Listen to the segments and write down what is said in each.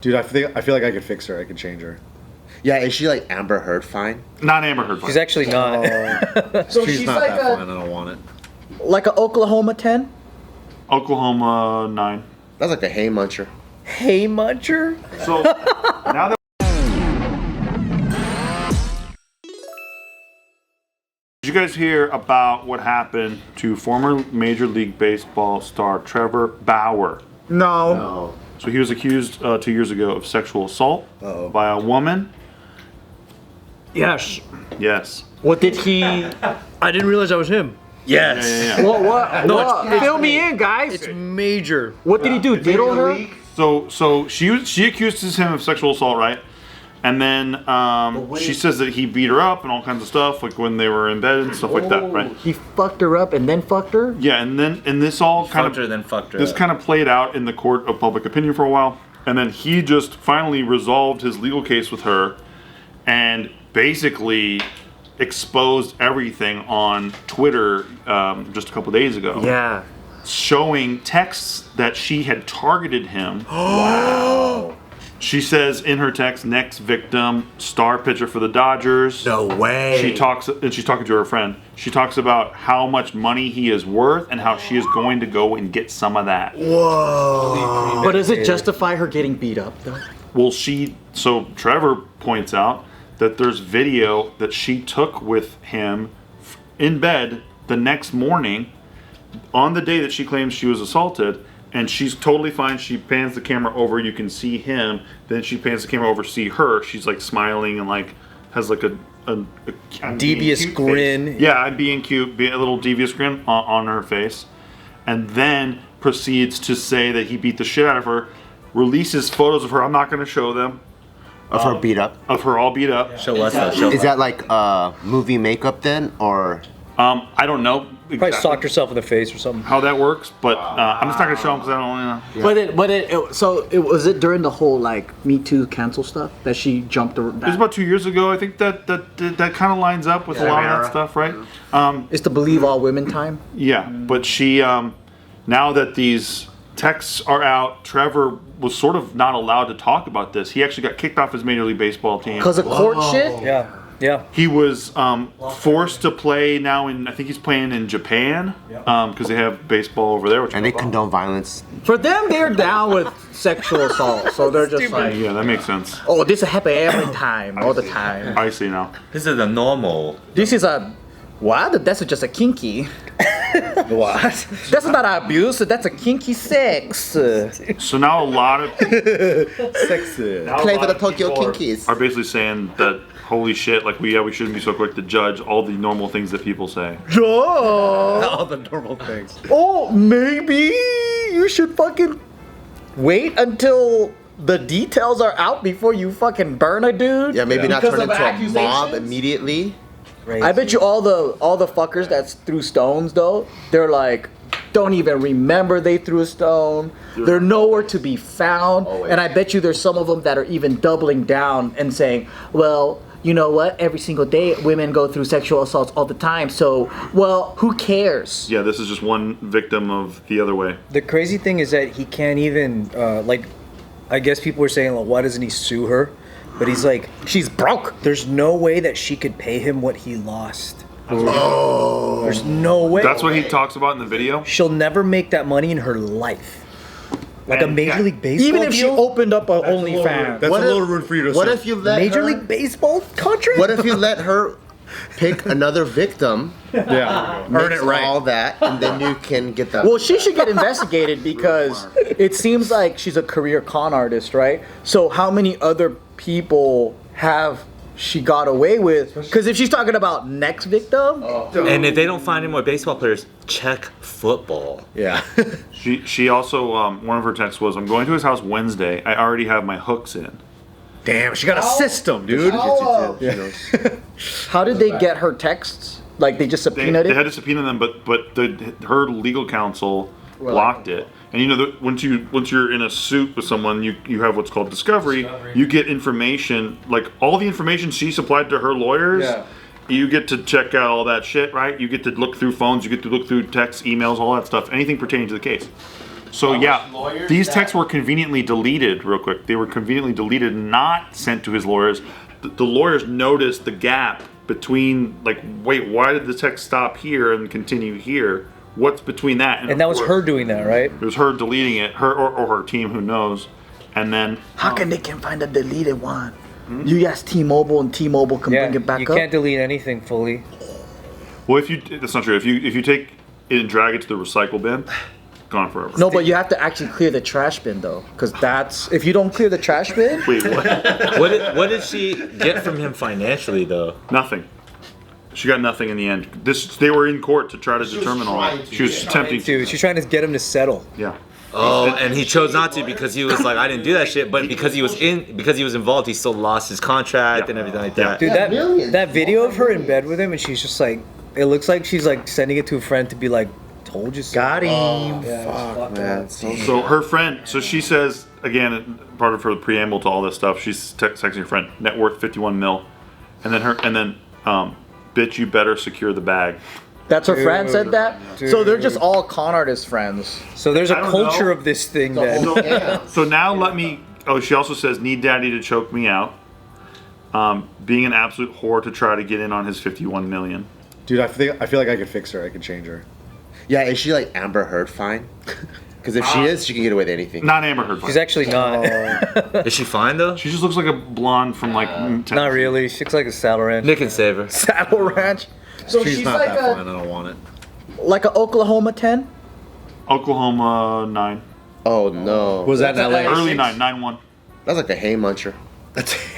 Dude, I feel like I could fix her. I could change her. Yeah, is she like Amber Heard fine? Not Amber Heard fine. She's actually not. So she's not like that fine. I don't want it. Like an Oklahoma 10? Oklahoma 9. That's like the Hay Muncher. Hay Muncher? So now that did you guys hear about what happened to former Major League Baseball star Trevor Bauer? No. So he was accused 2 years ago of sexual assault by a woman. Yes. Yes. What did he... I didn't realize that was him. Yes. Yeah. What? No, it's Fill me in, guys. It's major. What did he do? Diddle her? So she accuses him of sexual assault, right? And then she says that he beat her up and all kinds of stuff, like when they were in bed and stuff like that, right? He fucked her up and then fucked her? Yeah, and this all kind of fucked her, then fucked her this up. kind of played out in the court of public opinion for a while, and then he just finally resolved his legal case with her, and basically exposed everything on Twitter just a couple days ago. Yeah. Showing texts that she had targeted him. Wow. She says in her text, next victim, star pitcher for the Dodgers. No way. She's talking to her friend. She talks about how much money he is worth and how she is going to go and get some of that. Whoa. But does it justify her getting beat up, though? Well, so Trevor points out that there's video that she took with him in bed the next morning on the day that she claims she was assaulted. And she's totally fine. She pans the camera over. You can see him. Then she pans the camera over, see her. She's like smiling and like has like a Devious grin. Face. Yeah, I'm being cute. A little devious grin on her face. And then proceeds to say that he beat the shit out of her. Releases photos of her. I'm not going to show them. Of her beat up? Of her all beat up. Show us that. Is that like movie makeup then, or? I don't know. Probably socked herself in the face or something. How that works, but I'm just not gonna show them because I don't know. Yeah. Was it during the whole like Me Too cancel stuff that she jumped around? It was about 2 years ago. I think that kind of lines up with a lot of that stuff, right? It's the believe all women time. Yeah, but she now that these texts are out, Trevor was sort of not allowed to talk about this. He actually got kicked off his Major League Baseball team Because of court shit? Yeah. Yeah. He was forced to play now I think he's playing in Japan because they have baseball over there. And they condone violence. For them, they're down with sexual assault. So they're just like, Yeah, that makes sense. oh, this happens every time, all the time. I see now. This is a normal. This is a, what? That's just a kinky. What? That's not abuse, that's a kinky sex. So now a lot of Sexy. Play for the Tokyo Kinkies. are basically saying that holy shit, like we shouldn't be so quick to judge all the normal things that people say. All the normal things. Oh, maybe you should fucking wait until the details are out before you fucking burn a dude. Yeah, maybe not Because turn of into a mob accusations? immediately. I bet you all the fuckers that threw stones though, they're like, don't even remember they threw a stone. They're nowhere to be found. And I bet you there's some of them that are even doubling down and saying, well, you know what? Every single day women go through sexual assaults all the time. So, well, who cares? Yeah, this is just one victim of the other way. The crazy thing is that he can't even, I guess people were saying, like, why doesn't he sue her? But he's like, she's broke. There's no way that she could pay him what he lost. Oh. There's no way. That's what he talks about in the video. She'll never make that money in her life. Like a Major League Baseball Even if she deal? opened up a OnlyFans. That's a little rude for you to say. What if you let Major her, League Baseball contract? What if you let her pick another victim, Yeah. earn it right, all that, and then you can get that? Well, she should get investigated because it seems like she's a career con artist, right? So how many other people have she got away with? Because if she's talking about next victim, And if they don't find any more baseball players, check football. Yeah. She also one of her texts was, "I'm going to his house Wednesday. I already have my hooks in." Damn, she got a system, dude. how did they get her texts? Like they just They subpoenaed had it? to subpoena them, but her legal counsel blocked it. And you know, once you're in a suit with someone, you have what's called discovery. You get information, like all the information she supplied to her lawyers. Yeah. You get to check out all that shit, right? You get to look through phones, you get to look through texts, emails, all that stuff, anything pertaining to the case. So yeah, lawyers these that- texts were conveniently deleted. Real quick, they were conveniently deleted, not sent to his lawyers. The lawyers noticed the gap between, like, wait, why did the text stop here and continue here? What's between that? And that was her doing that, right? It was her deleting it, her or her team, who knows? And then How can they can find a deleted one? You ask T-Mobile and T-Mobile can Yeah, bring it back you up. can't delete anything fully. well, that's not true. If you take it and drag it to the recycle bin, gone forever. No, but you have to actually clear the trash bin though, because that's if you don't clear the trash bin. Wait, what? What did she get from him financially though? Nothing. She got nothing in the end. They were in court to try to determine all that. trying to, She was attempting to. Dude, she's trying to get him to settle. Yeah. Oh, and he chose not to because he was like, I didn't do that shit. But because he was involved, he still lost his contract Yeah. and everything like Yeah. that. Dude, Yeah, millions. that video of her in bed with him, and she's just like, it looks like she's like sending it to a friend to be like, told you so. Got him. Yeah, Fuck, man. So her friend, so she says, again, part of her preamble to all this stuff, she's texting her friend, net worth 51 mil. And then bitch, you better secure the bag. That's her friend said that. So they're just Dude. all con artist friends. So there's a I don't culture know. of this thing The that. whole scam. So now let me, she also says, need daddy to choke me out. Being an absolute whore to try to get in on his 51 million. Dude, I feel like I could fix her. I could change her. Yeah, is she like Amber Heard fine? Because if she is, she can get away with anything. Not Amber Heard. She's actually not. Is she fine though? She just looks like a blonde from like Tennessee. Not really. She looks like a saddle ranch. Nick and save her. Saddle Ranch. So She's she's not like that fine. a I don't want it. like a Oklahoma 10. Oklahoma 9. Oh no. Was that in LA? Early 9-1. That's like the hay muncher.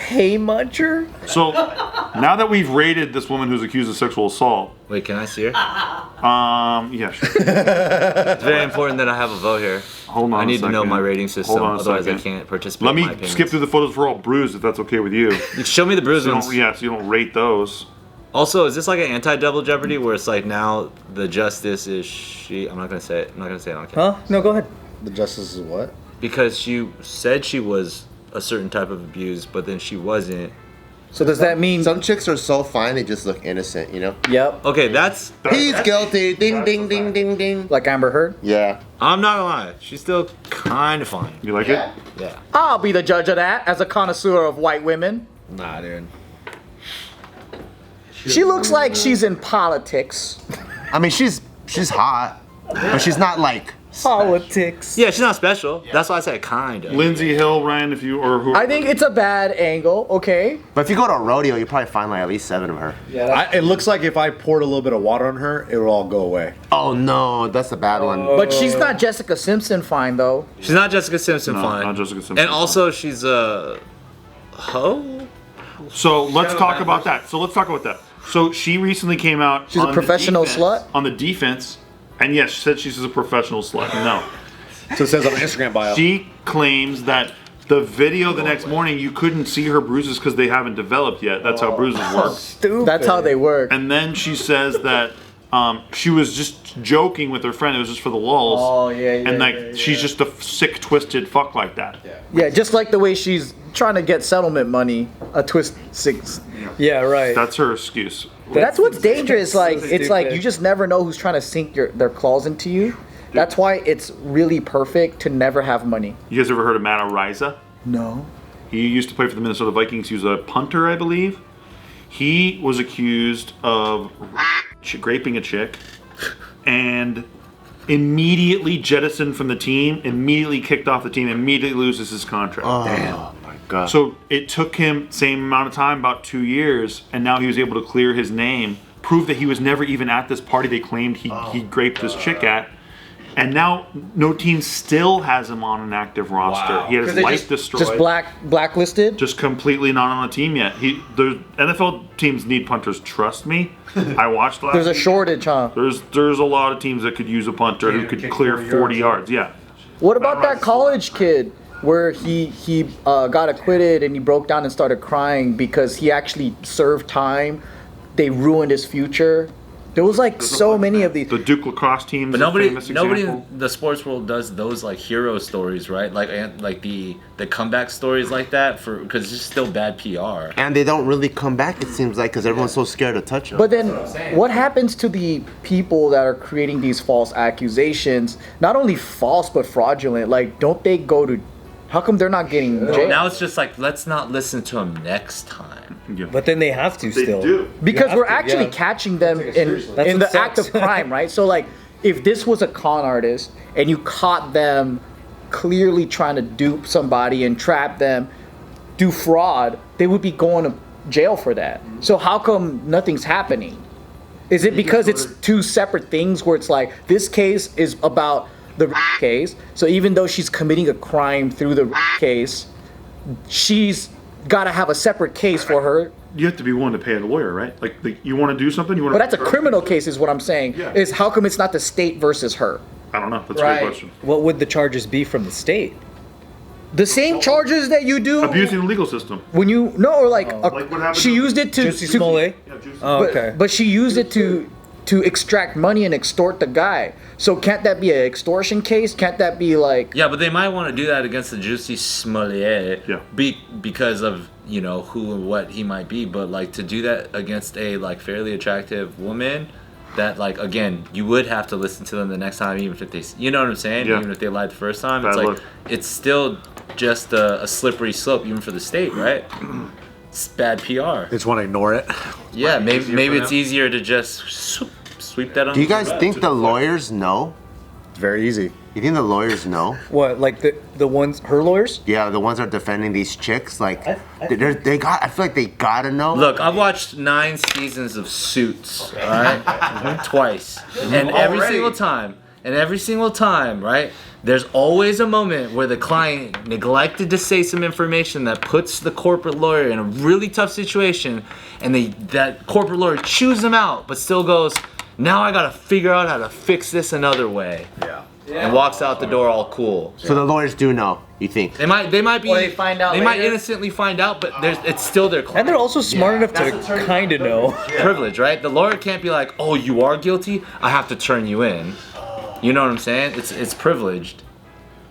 Hey, Muncher. So now that we've rated this woman who's accused of sexual assault, Wait, can I see her? yeah, sure. It's very important that I have a vote here. Hold on. I a need to know second. my rating system, Hold on a otherwise I second. can't participate. Let in me my opinions. skip through the photos for all bruised, if that's okay with you. You show me the bruised So ones. so you don't rate those. Also, is this like an anti-double jeopardy where it's like now the justice is she? I'm not gonna say it. I'm not gonna say it on camera. Huh? No, go ahead. The justice is what? Because she said she was a certain type of abuse, but then she wasn't. So does that mean? Some chicks are so fine they just look innocent, you know? Yep. Okay, that's. He's guilty. Ding ding ding ding ding. Like Amber Heard. Yeah. I'm not gonna lie. She's still kind of fine. You like it? Yeah. I'll be the judge of that as a connoisseur of white women. Nah, dude. She looks like she's in politics. I mean, she's hot, but she's not like. Politics. Yeah, she's not special. That's why I said kind of. Lindsay Hill, Ryan, if you or who? I think it's a bad angle. Okay. But if you go to a rodeo, you probably find like at least 7 of her. It looks like if I poured a little bit of water on her, it would all go away. Oh no, that's a bad one. But she's not Jessica Simpson fine though. She's not Jessica Simpson No, fine. not Jessica Simpson And fine. also, she's a hoe. So let's talk about that. So she recently came out. She's a on the professional defense- slut? On the defense, and yes, she said she's a professional slut. No. So it says on her Instagram bio. She claims that the video the next morning, you couldn't see her bruises because they haven't developed yet. That's how bruises work. Stupid. That's how they work. And then she says that she was just joking with her friend. It was just for the lulls. Oh, yeah, yeah, And like yeah, yeah. she's just a sick, twisted fuck like that. Yeah, just like the way she's trying to get settlement money. A twist six. Yeah, right. That's her excuse. That's what's dangerous. Like it's like stupid. you just never know who's trying to sink their claws into you. That's why it's really perfect to never have money. You guys ever heard of Matt Ariza? No. He used to play for the Minnesota Vikings. He was a punter, I believe. He was accused of raping a chick and immediately jettisoned from the team, immediately kicked off the team, immediately loses his contract. Oh my god. So it took him same amount of time, about 2 years, and now he was able to clear his name, prove that he was never even at this party they claimed he raped this chick at. And now no team still has him on an active roster. He had his life destroyed. Just blacklisted. Just completely not on a team yet. The NFL teams need punters. Trust me. I watched last. There's a shortage, huh? There's a lot of teams that could use a punter who could clear 40 yards. Yeah. What about that college kid where he got acquitted and he broke down and started crying because he actually served time? They ruined his future. There was like so many of these. The Duke lacrosse teams. But a nobody famous in example. the sports world does those like hero stories, right? Like the comeback stories like that because it's still bad PR. And they don't really come back, it seems like, because everyone's so scared to touch them. But then, what happens to the people that are creating these false accusations? Not only false, but fraudulent. Like, don't they go to? How come they're not getting jail? Now it's just like, let's not listen to him next time. Yeah. But then they have to They still. do. Because have we're to, actually yeah. catching them in That's the what act of sucks. crime, right? So like, if this was a con artist and you caught them clearly trying to dupe somebody and trap them, do fraud, they would be going to jail for that. So how come nothing's happening? Is it because it's two separate things where it's like this case is about the case, so even though she's committing a crime through the case, she's got to have a separate case for her. You have to be willing to pay a lawyer, right? Like you want to do something, you want. But that's a criminal case, is what I'm saying. Yeah. Is how come it's not the state versus her? I don't know. That's Right. a great question. What would the charges be from the state? The same charges that you do Abusing the legal system. when you or like, Like what happened she to- used it to, Juicy Smollett? Yeah, Juicy. Oh, but, okay. but she used it to extract money and extort the guy. So can't that be an extortion case? Can't that be like? Yeah, but they might want to do that against the Juicy Smollett Yeah. because of, who and what he might be. But, like, to do that against a, like, fairly attractive woman that, like, again, you would have to listen to them the next time, even if they, you know what I'm saying? Yeah. Even if they lied the first time. Bad It's like, look. it's still just a slippery slope, even for the state, right? It's bad PR. They just want to ignore it. Yeah, maybe for it's them. easier to just sweep that on. Do you guys think the lawyers know? It's very easy. You think the lawyers know? What, like the ones, her lawyers? Yeah, the ones that are defending these chicks, like I feel like they gotta know. Look, I've watched 9 seasons of Suits, all right? Twice. And every single time, right? There's always a moment where the client neglected to say some information that puts the corporate lawyer in a really tough situation, and that corporate lawyer chews them out, but still goes, now I gotta figure out how to fix this another way. Yeah. And walks out the door all cool. So the lawyers do know, you think? They might be. Or they find out They might later. innocently find out, but it's still their And they're also smart enough to kind of know. privilege, right? The lawyer can't be like, "Oh, you are guilty. I have to turn you in." You know what I'm saying? It's privileged.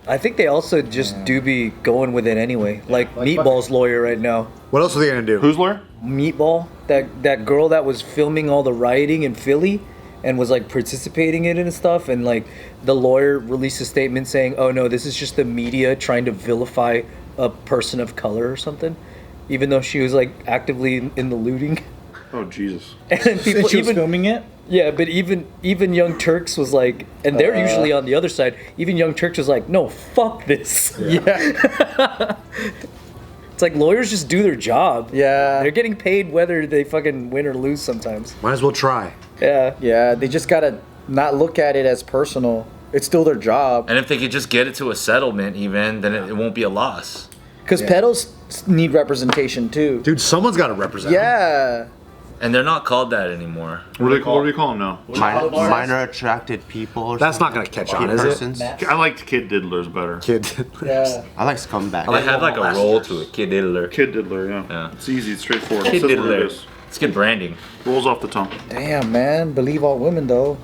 I think they also just do be going with it anyway. Like Meatball's lawyer right now. What else are they gonna do? Who's lawyer? Meatball, that girl that was filming all the rioting in Philly and was like participating in it and stuff, and like the lawyer released a statement saying, "Oh no, this is just the media trying to vilify a person of color or something," even though she was like actively in the looting. Oh Jesus. And people She was even filming it. yeah, but even Young Turks was like, and they're usually on the other side. Even Young Turks was like, "No, fuck this." Yeah. It's like lawyers just do their job. Yeah. They're getting paid whether they fucking win or lose sometimes. Might as well try. Yeah. Yeah. They just gotta not look at it as personal. It's still their job. And if they could just get it to a settlement, even then it won't be a loss. Because pedals need representation too. Dude, someone's got to represent. Yeah. And they're not called that anymore. What do we call them now? Minor attracted people or That's not something? gonna catch on, is it? Persons? I liked Kid Diddlers better. Kid. Yeah. I like scumbag. They had like a roll to it, Kid Diddler. Kid Diddler, yeah. Yeah. It's easy, it's straightforward. Kid It says what it Diddler. is. It's good branding. Rolls off the tongue. Damn, man. Believe all women though.